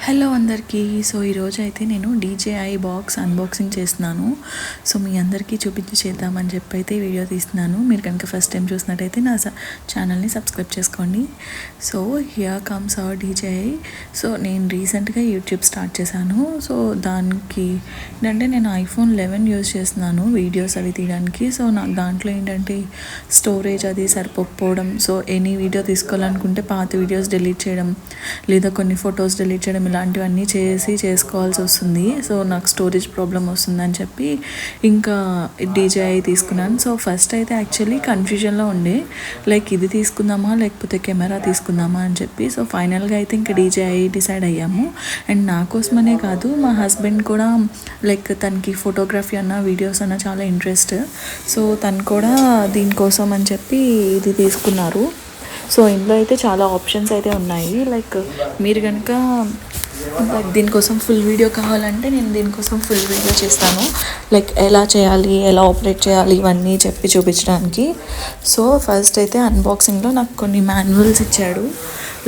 Hello అందరికీ. So ఈరోజు అయితే నేను DJI బాక్స్ అన్బాక్సింగ్ చేస్తున్నాను. సో మీ అందరికీ చూపించి చేద్దామని చెప్పి అయితే వీడియో తీస్తున్నాను. మీరు కనుక ఫస్ట్ టైం చూసినట్టయితే నా ఛానల్ని సబ్స్క్రైబ్ చేసుకోండి. So here comes hour DJI. So నేను రీసెంట్గా యూట్యూబ్ స్టార్ట్ చేశాను. సో దానికి ఏంటంటే నేను iPhone 11 యూజ్ చేస్తున్నాను వీడియోస్ అవి తీయడానికి. సో నాకు దాంట్లో ఏంటంటే స్టోరేజ్ అది సరిపోకపోవడం, సో ఎనీ వీడియో తీసుకోవాలనుకుంటే పాత వీడియోస్ డిలీట్ చేయడం లేదా కొన్ని ఫొటోస్ డిలీట్ చేయడం ఇలాంటివన్నీ చేసుకోవాల్సి వస్తుంది. సో నాకు స్టోరేజ్ ప్రాబ్లం వస్తుందని చెప్పి ఇంకా DJI తీసుకున్నాను. సో ఫస్ట్ అయితే యాక్చువల్లీ కన్ఫ్యూజన్లో ఉండే, లైక్ ఇది తీసుకుందామా లేకపోతే కెమెరా తీసుకుందామా అని చెప్పి. సో ఫైనల్గా అయితే ఇంకా DJI డిసైడ్ అయ్యాము. అండ్ నా కోసమనే కాదు, మా హస్బెండ్ కూడా లైక్ తనకి ఫోటోగ్రఫీ అన్న వీడియోస్ అన్న చాలా ఇంట్రెస్ట్. సో తను కూడా దీనికోసం అని చెప్పి ఇది తీసుకున్నారు. సో ఇందులో అయితే చాలా ఆప్షన్స్ అయితే ఉన్నాయి. లైక్ మీరు కనుక దీనికోసం ఫుల్ వీడియో కావాలంటే నేను దీనికోసం ఫుల్ వీడియో చేస్తాను, లైక్ ఎలా చేయాలి ఎలా ఆపరేట్ చేయాలి ఇవన్నీ చెప్పి చూపించడానికి. సో ఫస్ట్ అయితే అన్బాక్సింగ్లో నాకు కొన్ని మాన్యువల్స్ ఇచ్చాడు,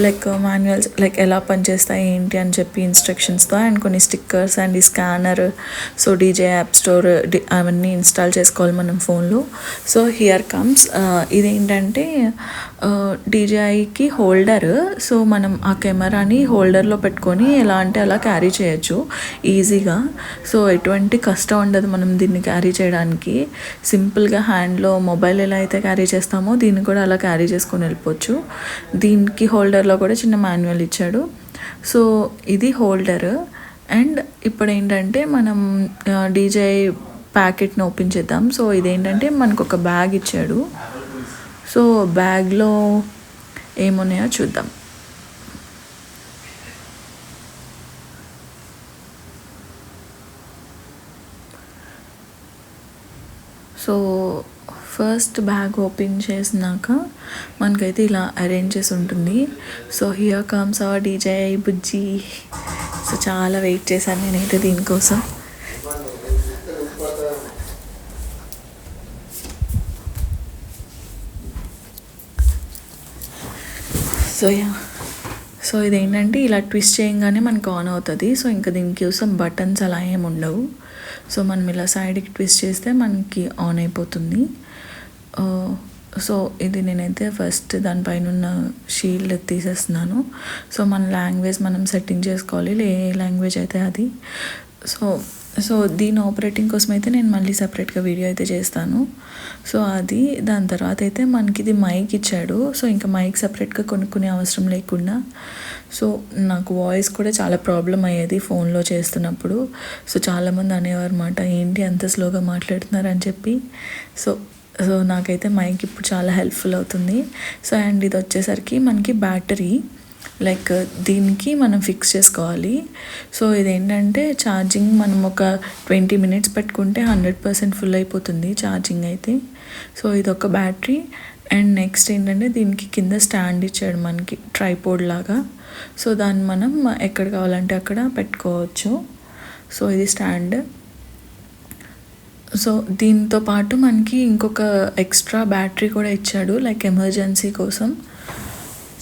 లైక్ ఎలా పనిచేస్తాయి ఏంటి అని చెప్పి ఇన్స్ట్రక్షన్స్తో, అండ్ కొన్ని స్టిక్కర్స్ అండ్ ఈ scanner, so DJI app store అవన్నీ ఇన్స్టాల్ చేసుకోవాలి మనం ఫోన్లో. సో హియర్ కమ్స్ ఇదేంటంటే DJIకి హోల్డర్. సో మనం ఆ కెమెరాని హోల్డర్లో పెట్టుకొని ఎలా అంటే అలా క్యారీ చేయొచ్చు ఈజీగా. సో ఎటువంటి కష్టం ఉండదు మనం దీన్ని క్యారీ చేయడానికి. సింపుల్గా హ్యాండ్లో మొబైల్ ఎలా అయితే క్యారీ చేస్తామో దీన్ని కూడా అలా క్యారీ చేసుకొని వెళ్ళిపోవచ్చు. దీనికి హోల్డర్లో కూడా చిన్న మాన్యువల్ ఇచ్చాడు. సో ఇది హోల్డర్. అండ్ ఇప్పుడు ఏంటంటే మనం DJI ప్యాకెట్ని ఓపెన్ చేద్దాం. సో ఇదేంటంటే మనకు ఒక బ్యాగ్ ఇచ్చాడు. సో బ్యాగ్లో ఏమున్నాయో చూద్దాం. సో ఫస్ట్ బ్యాగ్ ఓపెన్ చేసినాక మనకైతే ఇలా అరేంజ్ చేసి ఉంటుంది. So here comes hour DJI Bujji. So చాలా వెయిట్ చేశాను నేనైతే దీనికోసం. సో ఇదేంటంటే ఇలా ట్విస్ట్ చేయగానే మనకు ఆన్ అవుతుంది. సో ఇంకా దీనికోసం బటన్స్ అలా ఏమి ఉండవు. సో మనం ఇలా సైడ్కి ట్విస్ట్ చేస్తే మనకి ఆన్ అయిపోతుంది. సో ఇది నేనైతే ఫస్ట్ దానిపైన ఉన్న షీల్డ్ తీసేస్తున్నాను. సో మన లాంగ్వేజ్ మనం సెట్టింగ్ చేసుకోవాలి, ఏ లాంగ్వేజ్ అయితే అది. సో దీని ఆపరేటింగ్ కోసం అయితే నేను మళ్ళీ సపరేట్గా వీడియో అయితే చేస్తాను. సో అది దాని తర్వాత అయితే మనకి ఇది మైక్ ఇచ్చాడు. సో ఇంకా మైక్ సపరేట్గా కొనుక్కునే అవసరం లేకుండా. సో నాకు వాయిస్ కూడా చాలా ప్రాబ్లం అయ్యేది ఫోన్లో చేస్తున్నప్పుడు. సో చాలామంది అనేవారు అన్నమాట, ఏంటి అంత స్లోగా మాట్లాడుతున్నారు అని చెప్పి. సో నాకైతే మైక్ ఇప్పుడు చాలా హెల్ప్ఫుల్ అవుతుంది. సో అండ్ ఇది వచ్చేసరికి మనకి బ్యాటరీ, లైక్ దీనికి మనం ఫిక్స్ చేసుకోవాలి. సో ఇదేంటంటే ఛార్జింగ్ మనం ఒక 20 minutes పెట్టుకుంటే 100% ఫుల్ అయిపోతుంది ఛార్జింగ్ అయితే. సో ఇదొక బ్యాటరీ. అండ్ నెక్స్ట్ ఏంటంటే దీనికి కింద స్టాండ్ ఇచ్చాడు మనకి, ట్రైపోడ్ లాగా. సో దాన్ని మనం ఎక్కడ కావాలంటే అక్కడ పెట్టుకోవచ్చు. సో ఇది స్టాండ్. సో దీంతో పాటు మనకి ఇంకొక ఎక్స్ట్రా బ్యాటరీ కూడా ఇచ్చాడు, లైక్ ఎమర్జెన్సీ కోసం.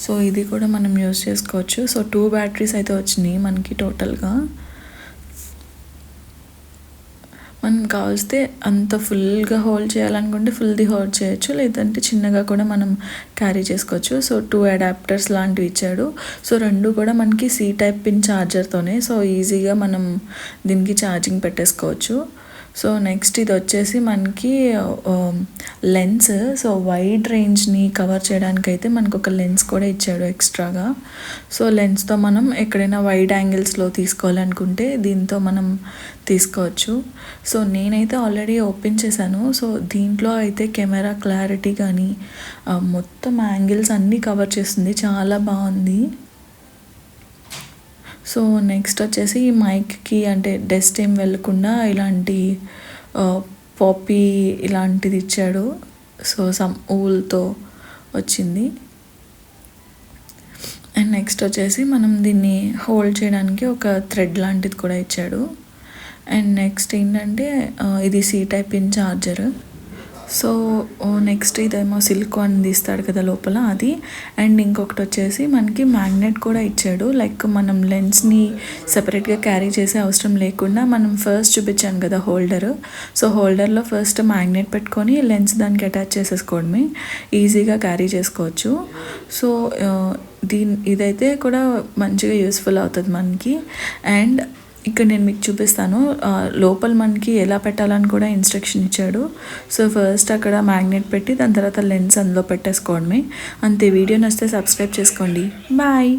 సో ఇది కూడా మనం యూజ్ చేసుకోవచ్చు. సో 2 బ్యాటరీస్ అయితే వచ్చినాయి మనకి టోటల్గా. మనం కావలిస్తే అంత ఫుల్గా హోల్డ్ చేయాలనుకుంటే ఫుల్ది హోల్డ్ చేయొచ్చు, లేదంటే చిన్నగా కూడా మనం క్యారీ చేసుకోవచ్చు. సో 2 అడాప్టర్స్ లాంటివి ఇచ్చాడు. సో 2 కూడా మనకి C టైప్ పిన్ ఛార్జర్తోనే. సో ఈజీగా మనం దీనికి ఛార్జింగ్ పెట్టేసుకోవచ్చు. సో నెక్స్ట్ ఇది వచ్చేసి మనకి లెన్స్. సో వైడ్ రేంజ్ని కవర్ చేయడానికి అయితే మనకు ఒక లెన్స్ కూడా ఇచ్చాడు ఎక్స్ట్రాగా. సో లెన్స్తో మనం ఎక్కడైనా వైడ్ యాంగిల్స్లో తీసుకోవాలనుకుంటే దీంతో మనం తీసుకోవచ్చు. సో నేనైతే ఆల్రెడీ ఓపెన్ చేశాను. సో దీంట్లో అయితే కెమెరా క్లారిటీ కానీ మొత్తం యాంగిల్స్ అన్నీ కవర్ చేస్తుంది, చాలా బాగుంది. సో నెక్స్ట్ వచ్చేసి ఈ మైక్కి అంటే డస్ట్ ఏం వెళ్ళకుండా ఇలాంటి పాపీ ఇలాంటిది ఇచ్చాడు. సో సమ్ ఊల్తో వచ్చింది. అండ్ నెక్స్ట్ వచ్చేసి మనం దీన్ని హోల్డ్ చేయడానికి ఒక థ్రెడ్ లాంటిది కూడా ఇచ్చాడు. అండ్ నెక్స్ట్ ఏంటంటే ఇది C type pin charger. So next ఇదేమో సిలికాన్ తీస్తాడు కదా లోపల అది. అండ్ ఇంకొకటి వచ్చేసి మనకి మ్యాగ్నెట్ కూడా ఇచ్చాడు. లైక్ మనం లెన్స్ని సెపరేట్గా క్యారీ చేసే అవసరం లేకుండా మనం ఫస్ట్ చూపించాను కదా హోల్డర్. సో హోల్డర్లో ఫస్ట్ మ్యాగ్నెట్ పెట్టుకొని లెన్స్ దానికి అటాచ్ చేసేసుకోవడమే, ఈజీగా క్యారీ చేసుకోవచ్చు. సో ఇదైతే కూడా మంచిగా యూస్ఫుల్ అవుతుంది మనకి. అండ్ ఇక్కడ నేను మీకు చూపిస్తాను లోపల మనకి ఎలా పెట్టాలని కూడా ఇన్స్ట్రక్షన్ ఇచ్చాడు. సో ఫస్ట్ అక్కడ మ్యాగ్నెట్ పెట్టి దాని తర్వాత లెన్స్ అందులో పెట్టేసుకోవడమే అంతే. వీడియో నచ్చితే సబ్స్క్రైబ్ చేసుకోండి. బాయ్.